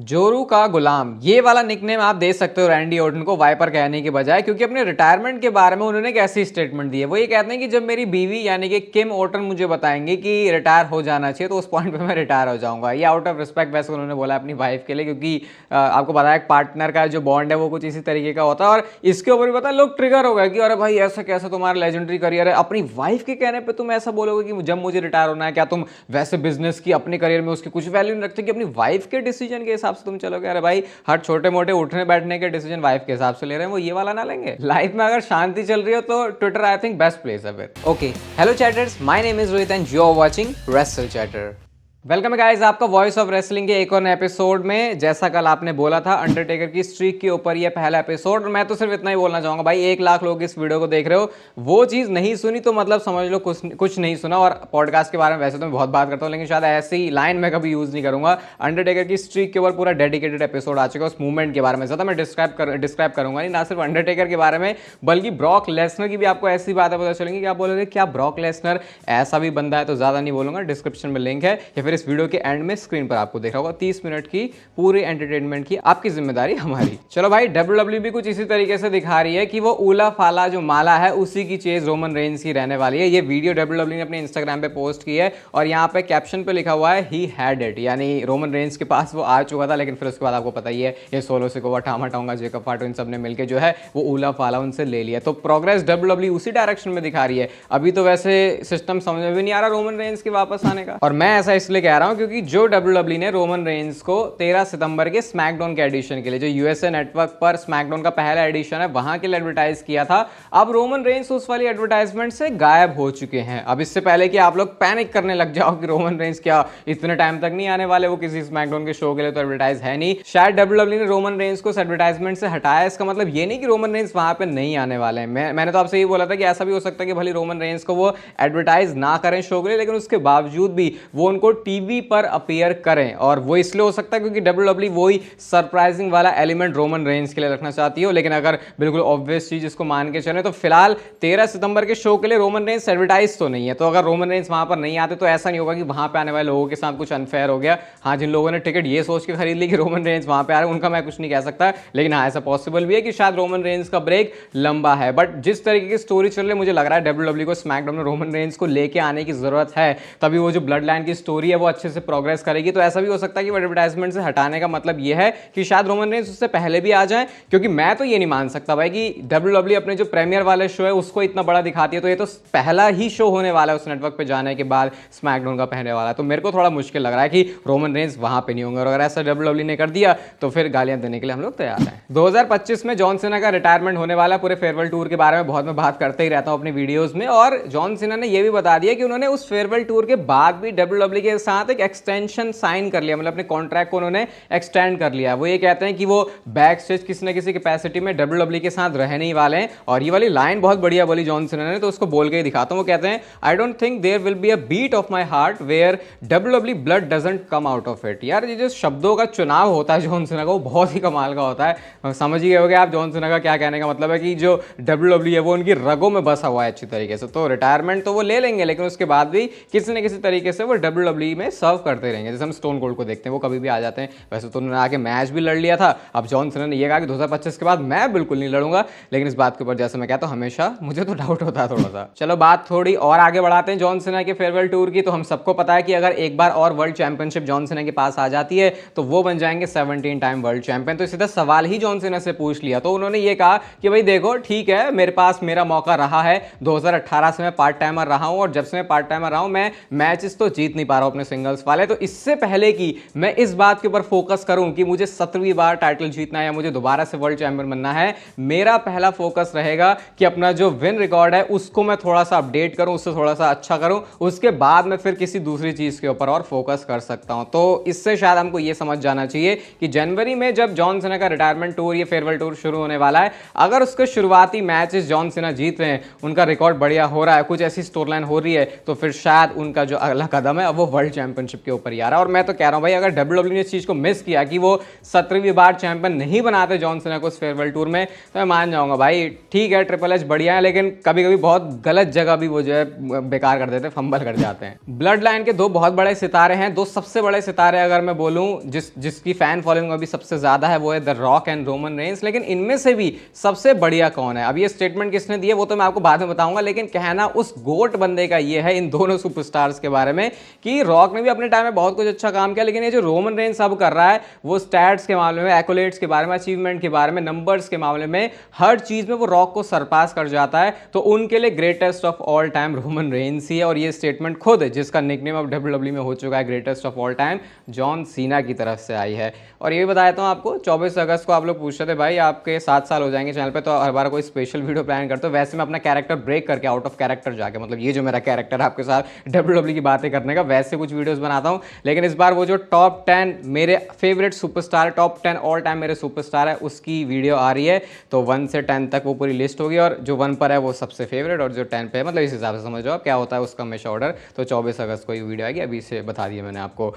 जोरू का गुलाम, ये वाला निकनेम आप दे सकते हो रैंडी ऑर्टन को वाइपर कहने के बजाय, क्योंकि अपने रिटायरमेंट के बारे में उन्होंने एक ऐसी स्टेटमेंट दी है। वो ये कहते हैं कि जब मेरी बीवी यानी कि किम ऑर्टन मुझे बताएंगे कि रिटायर हो जाना चाहिए तो उस पॉइंट पे मैं रिटायर हो जाऊंगा। ये आउट ऑफ रिस्पेक्ट वैसे उन्होंने बोला अपनी वाइफ के लिए, क्योंकि आपको पता है पार्टनर का जो बॉन्ड है वो कुछ इसी तरीके का होता है। और इसके ऊपर भी पता है लोग ट्रिगर हो गए कि अरे भाई ऐसा कैसा, तुम्हारा लेजेंडरी करियर है, अपनी वाइफ के कहने पर तुम ऐसा बोलोगे कि जब मुझे रिटायर होना है, क्या तुम वैसे बिजनेस की अपने करियर में उसकी कुछ वैल्यू नहीं रखते कि अपनी वाइफ के डिसीजन के हिसाब से तुम चलोगे? अरे भाई हर छोटे मोटे उठने बैठने के डिसीजन वाइफ के हिसाब से ले रहे हैं, वो ये वाला ना लेंगे। लाइफ में अगर शांति चल रही हो तो Twitter I think best place है फिर। Okay, hello chatters, my name is Rohit and you are watching wrestle chatter. Welcome guys आपका वॉइस ऑफ रेसलिंग के एक और नए एपिसोड में। जैसा कल आपने बोला था अंडरटेकर की स्ट्रीक के ऊपर ये पहला एपिसोड, और मैं तो सिर्फ इतना ही बोलना चाहूंगा भाई, 1 लाख लोग इस वीडियो को देख रहे हो, वो चीज़ नहीं सुनी तो मतलब समझ लो कुछ नहीं सुना। और पॉडकास्ट के बारे में वैसे तो मैं बहुत बात करता हूँ, लेकिन शायद ऐसी लाइन मैं कभी यूज़ नहीं करूंगा। अंडरटेकर की स्ट्रीक के ऊपर पूरा डेडिकेटेड एपिसोड आ चुका है, उस मूवमेंट के बारे में ज़्यादा मैं डिस्क्राइब करूंगा नहीं, ना सिर्फ अंडरटेकर के बारे में बल्कि ब्रॉक लेसनर की भी आपको ऐसी बातें पता चलेंगी कि आप बोलोगे क्या ब्रॉक लेसनर ऐसा भी बंदा है? तो ज़्यादा नहीं बोलूंगा, डिस्क्रिप्शन में लिंक है या फिर इस वीडियो के एंड में स्क्रीन पर आपको दिख रहा होगा। 30 मिनट की पूरी एंटरटेनमेंट की आपकी जिम्मेदारी हमारी। चलो भाई, डब्ल्यूडब्ल्यूई भी कुछ इसी तरीके से दिखा रही है कि वो ऊला फाला जो माला है उसी की चेज रोमन रेंज की रहने वाली है। ये वीडियो डब्ल्यूडब्ल्यूई ने अपने इंस्टाग्राम पे पोस्ट की है और यहाँ पे कैप्शन पे लिखा हुआ है ही हैड इट, यानी रोमन रेंज के पास वो आ चुका था, लेकिन फिर उसके बाद आपको पता ही है ये सोलो सिकोवा, टामा टोंगा, जेकब फाटो, इन सब ने मिलकर जो है वो ऊला फाला उनसे ले लिया। तो प्रोग्रेस डब्ल्यूडब्ल्यूई उसी डायरेक्शन में दिखा रही है। अभी तो वैसे सिस्टम समझ में भी नहीं आ रहा रोमन रेंज के वापस आने का, और मैं ऐसा इसलिए कह रहा हूं क्योंकि जो डब्ल्यूडब्ल्यूई ने रोमन रेंज को 13 सितंबर के स्मैकडाउन के एडिशन के लिए, जो यूएसए नेटवर्क पर स्मैकडाउन का पहला एडिशन है, वहां के लिए एडवर्टाइज किया था, अब रोमन रेंज उस वाली एडवर्टाइजमेंट से गायब हो चुके हैं। अब इससे पहले कि आप लोग पैनिक करने लग जाओ कि रोमन रेंज क्या इतने टाइम तक नहीं आने वाले, वो किसी स्मैकडाउन के शो के लिए तो एडवर्टाइज है नहीं। शायद डब्ल्यूडब्ल्यूई ने रोमन रेंज को एडवर्टाइजमेंट से हटाया, इसका मतलब ये नहीं कि रोमन रेंज वहां पे नहीं आने वाले हैं। मैंने तो आपसे ये बोला था कि ऐसा भी हो सकता है कि भले रोमन रेंज को वो एडवर्टाइज ना करें शो के लिए, लेकिन उसके बावजूद भी वो उनको टीवी पर अपीयर करें, और वो इसलिए हो सकता है क्योंकि डब्ल्यूडब्ल्यूई वही सरप्राइजिंग वाला एलिमेंट रोमन रेंज के लिए रखना चाहती हो। लेकिन अगर बिल्कुल ऑब्वियस चीज इसको मान के चले तो फिलहाल 13 सितंबर के शो के लिए रोमन रेंज एडवर्टाइज तो नहीं है। तो अगर रोमन रेंज वहां पर नहीं आते तो ऐसा नहीं होगा कि वहां पे आने वाले लोगों के साथ कुछ अनफेयर हो गया। हाँ, जिन लोगों ने टिकट ये सोच के खरीद ली कि रोमन रेंज वहां पे आ रहे हैं, उनका मैं कुछ नहीं कह सकता, लेकिन हाँ ऐसा पॉसिबल भी है कि शायद रोमन रेंज का ब्रेक लंबा है। बट जिस तरीके की स्टोरी चल रही है, मुझे लग रहा है डब्ल्यूडब्ल्यूई को स्मैकडाउन में रोमन रेंज को लेके आने की जरूरत है, तभी वो जो ब्लड लाइन की स्टोरी है वो अच्छे से प्रोग्रेस करेगी। तो ऐसा भी हो सकता है कि एडवर्टाइजमेंट से हटाने का मतलब यह है कि शायद रोमन रेंज उससे पहले भी आ जाए, क्योंकि मैं तो ये नहीं मान सकता भाई कि डब्ल्यूडब्ल्यूई अपने जो प्रीमियर वाले शो है उसको इतना बड़ा दिखाती है, तो ये तो पहला ही शो होने वाला है उस नेटवर्क पे जाने के बाद स्मैकडाउन का पहने वाला है। तो मेरे को थोड़ा मुश्किल लग रहा है कि रोमन रेंज वहां पे नहीं होंगे, और अगर ऐसा डब्ल्यूडब्ल्यूई ने कर दिया तो फिर गालियां देने के लिए हम लोग तैयार हैं। 2025 में जॉन सीना का रिटायरमेंट होने वाला है। पूरे फेयरवेल टूर के बारे में बहुत मैं बात करते ही रहता हूं अपनी वीडियोस में, और जॉन सीना ने यह भी बता दिया कि उन्होंने उस फेयरवेल टूर के बाद भी डब्ल्यूडब्ल्यूई के साथ एक एक्सटेंशन साइन कर लिया, मतलब अपने कॉन्ट्रैक्ट को उन्होंने एक्सटेंड कर लिया। वो ये कहते हैं कि वो बैक स्टेज किसी न किसी कैपेसिटी में डब्ल्यूडब्ल्यूई के साथ रहने ही वाले हैं। और ये वाली लाइन बहुत बढ़िया बोली जॉन सीना ने, तो उसको बोल के ही दिखाता हूं। वो कहते हैं I don't think there will be a beat of my heart where WWE blood doesn't come out of it. यार ये जो शब्दों का चुनाव होता है जॉन सीना का, वो बहुत ही कमाल का होता है। समझ ही गए होगे आप जॉन सीना का क्या कहने का मतलब है, कि जो डब्ल्यूडब्ल्यूई है वो उनकी रगों में बसा हुआ है अच्छी तरीके से। तो रिटायरमेंट तो वो ले लेंगे, लेकिन उसके बाद भी किसी न किसी तरीके से वो डब्ल्यूडब्ल्यूई में सर्व करते रहेंगे। जैसे हम स्टोन कोल्ड को देखते हैं, वो कभी भी आ जाते हैं। वैसे तो उन्होंने आके मैच भी लड़ लिया था। अब जॉन सीना ने ये कहा कि 2025 के बाद मैं बिल्कुल नहीं लड़ूंगा, लेकिन इस बात के ऊपर जैसे मैं कहता हूं हमेशा मुझे तो डाउट होता है थोड़ा सा। चलो बात थोड़ी और आगे बढ़ाते हैं जॉन सीना के फेयरवेल टूर की। तो हम सबको पता है कि अगर एक बार और वर्ल्ड चैंपियनशिप जॉन सीना के पास आ जाती है तो वो बन जाएंगे 17 टाइम वर्ल्ड चैंपियन। तो सीधा सवाल ही जॉन सीना से पूछ लिया, तो उन्होंने ये कहा कि भाई देखो ठीक है, मेरे पास मेरा मौका रहा है, 2018 से मैं पार्ट टाइमर रहा हूं, और जब से मैं पार्ट टाइमर रहा हूं मैं मैचेस तो जीत नहीं पा रहा हूं अपने सिंगल्स वाले। तो इससे पहले कि मैं इस बात के ऊपर फोकस करूं कि मुझे 17वीं बार टाइटल जीतना है या मुझे दोबारा से वर्ल्ड चैंपियन बनना है, मेरा पहला फोकस रहेगा कि अपना जो विन रिकॉर्ड है उसको मैं थोड़ा सा अपडेट करूं, उससे थोड़ा सा अच्छा करूं, उसके बाद मैं फिर किसी दूसरी चीज के ऊपर और फोकस कर सकता हूं। तो इससे शायद हमको यह समझ जाना चाहिए कि जनवरी में जब जॉन सीना का रिटायरमेंट टूर, ये फेयरवेल टूर शुरू होने वाला है, अगर उसके शुरुआती मैचेस जॉन सीना जीत रहे हैं, उनका रिकॉर्ड बढ़िया हो रहा है, कुछ ऐसी स्टोरी लाइन हो रही है, तो फिर शायद उनका जो अगला कदम है अब वो वर्ल्ड वर्ल्ड चैंपियनशिप के ऊपर ही आ रहा है। और मैं तो कह रहा हूँ भाई, अगर WWE ने इस चीज़ को मिस किया कि वो 17वीं बार चैंपियन नहीं बनाते जॉन सीना को इस फेयरवेल टूर में, तो मैं मान जाऊँगा भाई ठीक है ट्रिपल एच बढ़िया है, लेकिन कभी कभी बहुत गलत जगह भी वो जो है बेकार कर देते हैं, फंबल कर जाते हैं। ब्लड लाइन के दो बहुत बड़े सितारे हैं, दो सबसे बड़े सितारे अगर मैं बोलूँ जिसकी फैन फॉलोइंग अभी सबसे ज़्यादा है वो है the rock and Roman Reigns. लेकिन इनमें से भी सबसे बढ़िया कौन है, अब ये स्टेटमेंट किसने दी है वो तो मैं आपको बाद में बताऊंगा, लेकिन कहना उस गोट बंदे का ये है इन दोनों सुपरस्टार्स के बारे में कि रॉक ने भी अपने टाइम में बहुत कुछ अच्छा काम किया, लेकिन ये जो रोमन रेंस अब कर रहा है वो स्टैट्स के मामले में, एक्कोलेट्स के बारे में, अचीवमेंट के बारे में, नंबर्स के मामले में, हर चीज में वो रॉक को सरपास कर जाता है। तो उनके लिए greatest of all time Roman Reigns ही है। और ये स्टेटमेंट खुद जिसका निकनेम अब WWE में हो चुका है greatest of all time, John Cena की तरफ से आई है। और ये भी बता देता हूँ आपको, 24 अगस्त को आप लोग पूछ रहे थे भाई आपके 7 साल हो जाएंगे चैनल पे, तो हर बार कोई स्पेशल वीडियो प्लान करते हो। वैसे मैं अपना कैरेक्टर ब्रेक करके आउट ऑफ कैरेक्टर जाके, मतलब ये जो मेरा कैरेक्टर आपके साथ WWE की बातें करने का, वैसे कुछ वीडियोस बनाता हूँ। लेकिन इस बार वो जो टॉप 10 मेरे favourite superstar, top 10 all time मेरे सुपरस्टार है, उसकी वीडियो आ रही है। तो 1 से 10 तक वो पूरी लिस्ट होगी, और जो 1 पर है वो सबसे फेवरेट, और जो 10 पे है, मतलब इस हिसाब से समझ जाओ क्या होता है उसका हमेशा ऑर्डर। तो 24 अगस्त को ये वीडियो आएगी, अभी से बता दिया मैंने आपको।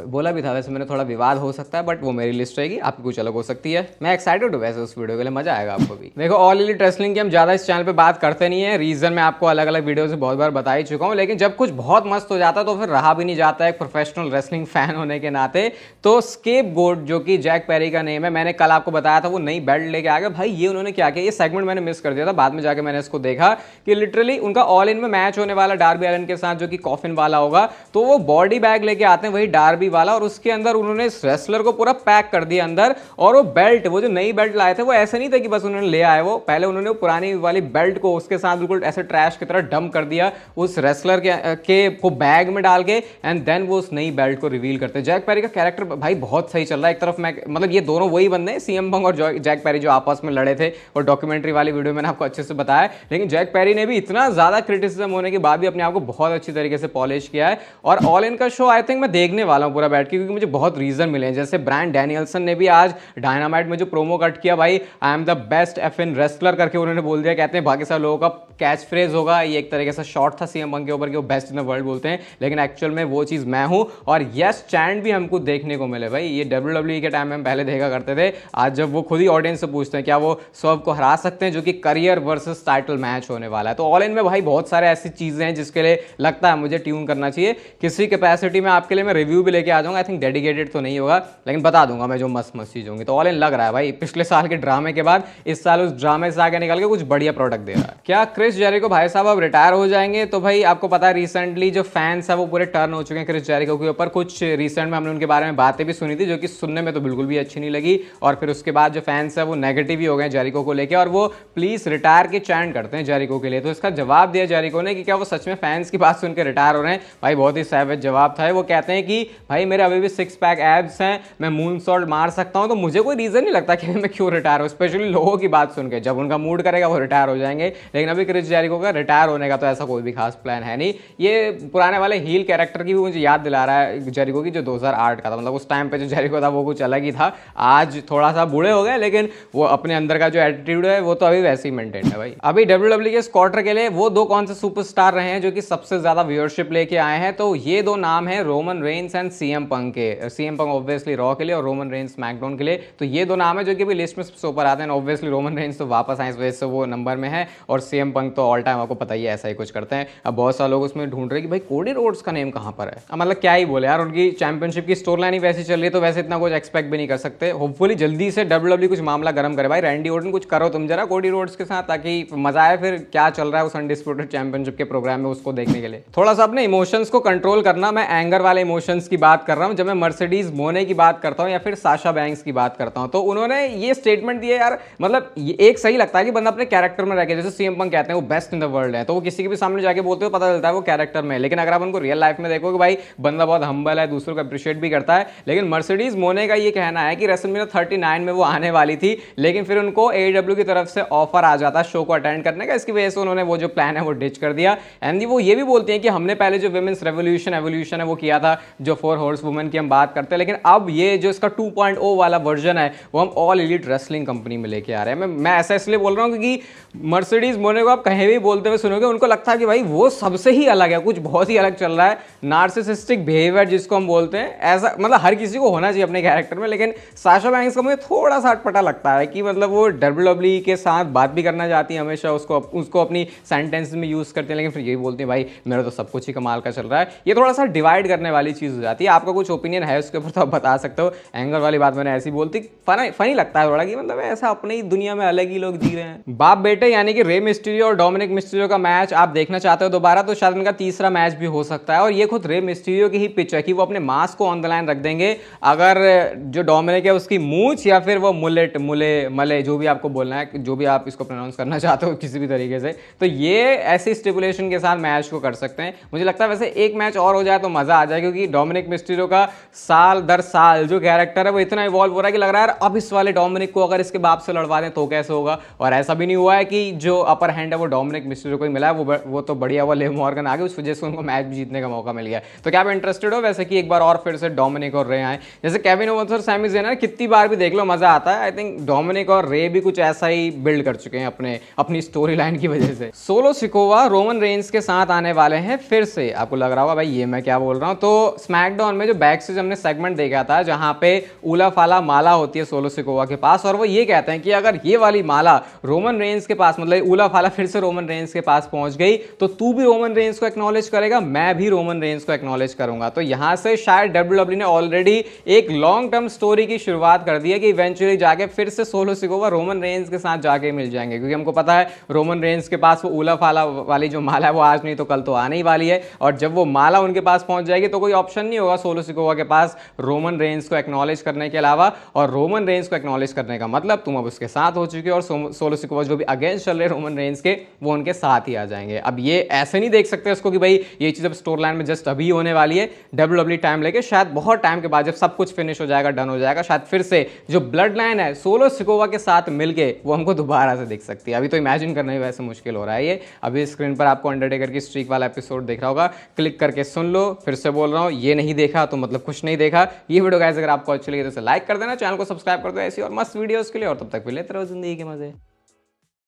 बोला भी था वैसे मैंने, थोड़ा विवाद हो सकता है, बट वो मेरी लिस्ट रहेगी, आपकी कुछ अलग हो सकती है। मैं एक्साइटेड हूँ वैसे उस वीडियो के लिए, मजा आएगा आपको भी। देखो ऑल एलीट रेसलिंग की हम ज्यादा इस चैनल पे बात करते नहीं है, रीजन मैं आपको अलग अलग वीडियो से बहुत बार बता ही चुका हूँ। लेकिन जब कुछ बहुत मस्त हो जाता है तो फिर रहा भी नहीं जाता है एक प्रोफेशनल रेसलिंग फैन होने के नाते। तो स्केपगोट जो कि जैक पेरी का नेम है, मैंने कल आपको बताया था वो नई बेल्ट लेके आ गया। भाई ये उन्होंने क्या किया, ये सेगमेंट मैंने मिस कर दिया था, बाद में जाके मैंने इसको देखा कि लिटरली उनका ऑल इन में मैच होने वाला डार्बी एलन के साथ, जो कि कॉफिन वाला होगा, तो वो बॉडी बैग लेके आते हैं वही डार्बी वाला, और उसके अंदर उन्होंने इस रेसलर को पूरा पैक कर दिया अंदर। और वो बेल्ट, वो जो नई बेल्ट लाए थे, वो ऐसे नहीं था कि बस उन्होंने ले आए, वो पहले उन्होंने पुरानी वाली बेल्ट को उसके साथ बिल्कुल ऐसे ट्रैश की तरह डंप कर दिया उस रेसलर के को बैग में डाल के, एंड देन वो उस नई बेल्ट को रिवील करते हैं। जैक पेरी का कैरेक्टर भाई बहुत सही चल रहा है। एक तरफ मैं मतलब ये दोनों वही बंदे हैं, सीएम पंक और जैक पेरी, जो आपस में लड़े थे, और डॉक्यूमेंट्री वाली वीडियो मैंने आपको अच्छे से बताया। लेकिन जैक पेरी ने भी इतना ज्यादा क्रिटिसिज्म होने के बाद भी अपने आप को बहुत अच्छी तरीके से पॉलिश किया है। और ऑल इन का शो आई थिंक मैं देखने वाला हूं पूरा बैठ के, क्योंकि मुझे बहुत रीजन मिले हैं। जैसे ब्रायन डैनियल्सन ने भी आज डायनामाइट में जो प्रोमो कट किया, भाई I am the best effing wrestler करके उन्होंने बोल दिया। कहते हैं बाकी सारे लोगों का कैच फ्रेज होगा, ये एक तरीके से शॉर्ट था सीएम पंक के ऊपर कि वो बेस्ट इन द वर्ल्ड बोलते हैं, लेकिन एक्चुअल में वो चीज मैं हूं। और यस चैंट भी हमको देखने को मिले भाई, ये WWE के टाइम में हम पहले देखा करते थे, आज जब वो खुद ही ऑडियंस से पूछते हैं क्या वो स्वर्व को हरा सकते हैं, जो कि करियर वर्सेस टाइटल मैच होने वाला है। तो ऑल इन में भाई बहुत सारे ऐसी चीजें हैं जिसके लिए लगता है मुझे ट्यून करना चाहिए। किसी कैपेसिटी में आपके लिए मैं रिव्यू भी लेके आ जाऊंगा, आई थिंक डेडिकेटेड तो नहीं होगा, लेकिन बता दूंगा मैं जो मस्त मस्त चीज होंगी। तो ऑल इन लग रहा है भाई पिछले साल के ड्रामे के बाद इस साल उस ड्रामे से आगे निकल के कुछ बढ़िया प्रोडक्ट दे रहा है। क्या क्रिस जेरिको भाई साहब अब रिटायर हो जाएंगे? तो भाई आपको पता है रिसेंटली जो फैंस है वो पूरे टर्न हो चुके हैं क्रिस जेरिको के ऊपर। कुछ रिसेंट में हमने उनके बारे में बातें भी सुनी थी जो कि सुनने में तो बिल्कुल भी अच्छी नहीं लगी, और फिर उसके बाद जो फैंस है वो नेगेटिव ही हो गए जेरिको को लेकर, और वो प्लीज रिटायर के चैंट करते हैं जेरिको के लिए। तो इसका जवाब दिया जेरिको ने कि क्या वो सच में फैंस की बात सुनकर रिटायर हो रहे हैं। भाई बहुत ही सैवेज जवाब था। वो कहते हैं कि भाई मेरे अभी भी 6 पैक एब्स हैं, मैं मून सॉल्ट मार सकता हूं, तो मुझे कोई रीजन नहीं लगता कि मैं क्यों रिटायर हूं, स्पेशली लोगों की बात सुन के। जब उनका मूड करेगा वो रिटायर हो जाएंगे, लेकिन अभी क्रिस जेरिको का रिटायर होने का तो ऐसा कोई भी खास प्लान है नहीं। ये पुराने वाले हील कैरेक्टर की भी मुझे याद दिला रहा है जेरिको की, जो 2008 का था। मतलब उस टाइम पे जो जेरिको था वो कुछ अलग ही था। आज थोड़ा सा बूढ़े हो गए, लेकिन वो अपने अंदर का जो एटीट्यूड है वो तो अभी वैसे ही मेंटेन है भाई। अभी WWE के इस क्वार्टर के लिए वो दो कौन से सुपरस्टार रहे हैं जो कि सबसे ज्यादा व्यूअरशिप लेके आए हैं? तो ये दो नाम है Roman Reigns and CM Punk के। सीएम पंक ऑब्वियसली रॉ के लिए और रोमन रेंस स्मैकडाउन के लिए। तो ये दो नाम है जो कि अभी लिस्ट में सबसे ऊपर आते हैं। ऑब्वियसली रोमन रेंस तो वापस आए इस वजह से वो नंबर में है, और सीएम पंक तो ऑल टाइम आपको पता ही है ऐसा ही कुछ करते हैं। अब बहुत सारे लोग उसमें ढूंढ रहे हैं कि भाई कोडी रोड्स का नेम कहां पर है। अब मतलब क्या ही बोले यार, उनकी चैंपियनशिप की स्टोरी लाइन ही वैसी चल रही है, तो वैसे इतना कुछ एक्सपेक्ट भी नहीं कर सकते। होपफुली जल्दी से WWE कुछ मामला गर्म करे भाई। रैंडी ऑर्टन कुछ करो तुम जरा कोडी रोड्स के साथ, ताकि मजा आए फिर क्या चल रहा है उस अनडिस्प्यूटेड चैंपियनशिप के प्रोग्राम में उसको देखने के लिए। थोड़ा सा अपने इमोशंस को कंट्रोल करना। मैं एंगर वाले इमोशंस की बात कर रहा हूं। जब मैं मर्सिडीज मोने की बात करता हूं या फिर साशा बैंक्स की बात करता हूं, तो उन्होंने ये स्टेटमेंट दिया यार, मतलब एक सही लगता है कि बंदा अपने कैरेक्टर में रह के, जैसे सीएम पंक कहते हैं वो बेस्ट इन द वर्ल्ड है, तो वो किसी के भी सामने जाके बोलते हो पता चलता है वो कैरेक्टर में। लेकिन अगर आप उनको रियल लाइफ में देखो कि भाई बंदा बहुत हम्बल है, दूसरों को अप्रिशिएट भी करता है। लेकिन मर्सिडीज मोने का ये कहना है कि रेसलमेनिया 39 में वो आने वाली थी, लेकिन फिर उनको AEW की तरफ से ऑफर आ जाता शो को अटेंड करने का, इसकी वजह से उन्होंने वो जो प्लान है वो डिच कर दिया। एंड वो ये भी बोलती हैं कि हमने पहले जो विमेंस रेवोल्यूशन एवोल्यूशन है वो किया था, जो 4 हॉर्स वुमेन की हम बात करते हैं, लेकिन अब ये जो इसका 2.0 वाला वर्जन है वो हम ऑल एलीट रेसलिंग कंपनी में लेके आ रहे हैं। मैं ऐसा इसलिए बोल रहा हूं क्योंकि मर्सिडीज मोने को आप कहीं भी बोलते हुए सुनोगे, उनको लगता है कि भाई वो सबसे ही अलग है, कुछ बहुत ही अलग चल रहा है। नार्सिसिस्टिक बिहेवियर जिसको हम बोलते हैं, ऐसा मतलब हर किसी को होना चाहिए अपने कैरेक्टर में, लेकिन साशा बैंक्स का मुझे थोड़ा सा अटपटा लगता है कि मतलब वो WWE के साथ बात भी करना चाहती है, हमेशा उसको अपनी सेंटेंस में यूज़ करते हैं, लेकिन फिर यही बोलते हैं भाई मेरा तो सब कुछ ही कमाल का चल रहा है। ये थोड़ा सा डिवाइड करने वाली चीज़ हो जाती है। आपका कुछ ओपिनियन है उसके ऊपर तो आप बता सकते हो। एंगर वाली बात मैंने ऐसी बोलती, फनी लगता है थोड़ा कि मतलब ऐसा अपनी ही दुनिया में अलग ही लोग जी रहे हैं। बाप बेटे यानी कि रे मिस्टीरियो और डोमिनिक मिस्टीरियो का मैच आप देखना चाहते हो दोबारा, तो शायद उनका तीसरा मैच भी हो सकता है। और ये खुद रे मिस्टीरियो की ही पिच है कि वो अपने मास्क को ऑन द लाइन रख देंगे अगर जो डोमिनिक है उसकी मूंछ या फिर वो मुलेट मले जो भी आपको बोलना है, जो भी आप इसको प्रोनाउंस करना चाहते हो किसी भी तरीके से, तो ये ऐसी स्टिपुलेशन के साथ मैच को कर सकते हैं। मुझे लगता है वैसे एक मैच और हो जाए तो मजा आ जाए, क्योंकि डोमिनिक मिस्टीरियो का साल दर साल जो कैरेक्टर है वो इतना इवॉल्व हो रहा है कि लग रहा है अब इस वाले डोमिनिक को अगर इसके बाप से लड़वा दें तो कैसे होगा। और ऐसा भी नहीं हुआ है कि जो अपर हैंड है वो डोमिनिक मिस्टीरियो को ही मिला है, वो तो बढ़िया हुआ लिव मॉर्गन आ गए, उस वजह से उनको मैच भी जीतने का मौका मिल गया। तो क्या आप इंटरेस्टेड हो वैसे कि एक बार और फिर से डोमिनिक और रे आए? जैसे केविन ओवंस और सैमी ज़ेन है, कितनी बार भी देख लो मजा आता है। आई थिंक डोमिनिक और रे भी कुछ ऐसा ही बिल्ड कर चुके हैं अपनी स्टोरी लाइन की वजह से। सोलो सिकोवा रोमन रेंस के साथ आने वाले हैं फिर से। आपको लग रहा होगा भाई ये मैं क्या बोल रहा हूँ, तो स्मैकडाउन में जो बैक से हमने सेगमेंट देखा था जहां पे ऊला फाला माला होती है सोलो सिकोवा के पास, और वो ये कहते हैं कि अगर ये वाली माला रोमन रेंस के पास, मतलब ऊला फाला फिर से रोमन रेंस के पास पहुंच गई तो तू भी रोमन रेंस को एक्नॉलेज करेगा, मैं भी रोमन रेंस को एक्नॉलेज करूंगा। तो यहां से शायद WWE ने ऑलरेडी एक लॉन्ग टर्म स्टोरी की शुरुआत कर दी है कि इवेंचुअली जाके फिर से सोलो सिकोवा रोमन रेंस के साथ जाके मिल जाएंगे, क्योंकि हमको पता है रोमन रेंस के पास वो ऊला फाला वाली जो माला है वो आज नहीं तो कल तो आने ही वाली है, और जब वो माला उनके पास पहुंच जाएगी तो कोई ऑप्शन नहीं होगा सोलो सिकोवा के पास रोमन रेंस को एक्नॉलेज करने के अलावा। और रोमन रेंस को एक्नॉलेज करने का मतलब तुम अब उसके साथ हो चुके हो, और सोलो सिकोवा जो भी अगेंस्ट चल रहे रोमन रेंस के वो उनके साथ ही आ जाएंगे। अब ये ऐसे नहीं देख सकते इसको कि भाई ये चीज अब स्टोरी लाइन में जस्ट अभी होने वाली है, WWE टाइम लेके शायद बहुत टाइम के बाद जब सब कुछ फिनिश हो जाएगा, डन हो जाएगा, शायद फिर से जो ब्लड लाइन है सोलो सिकोवा के साथ मिलके वो हमको दोबारा से दिख सकती है। अभी तो इमेजिन करना ही वैसे मुश्किल हो रहा है। ये अभी स्क्रीन पर आपको अंडरटेकर की स्ट्रीक वाला एपिसोड देख रहा होगा, क्लिक करके सुन लो। फिर से बोल रहा हूँ, ये नहीं देखा तो मतलब कुछ नहीं देखा। ये वीडियो गाइस अगर आपको अच्छी लगी तो लाइक कर देना, चैनल को सब्सक्राइब कर दो ऐसी और मस्त वीडियोस के लिए, और तब तक भी लेते रहो जिंदगी के मजे।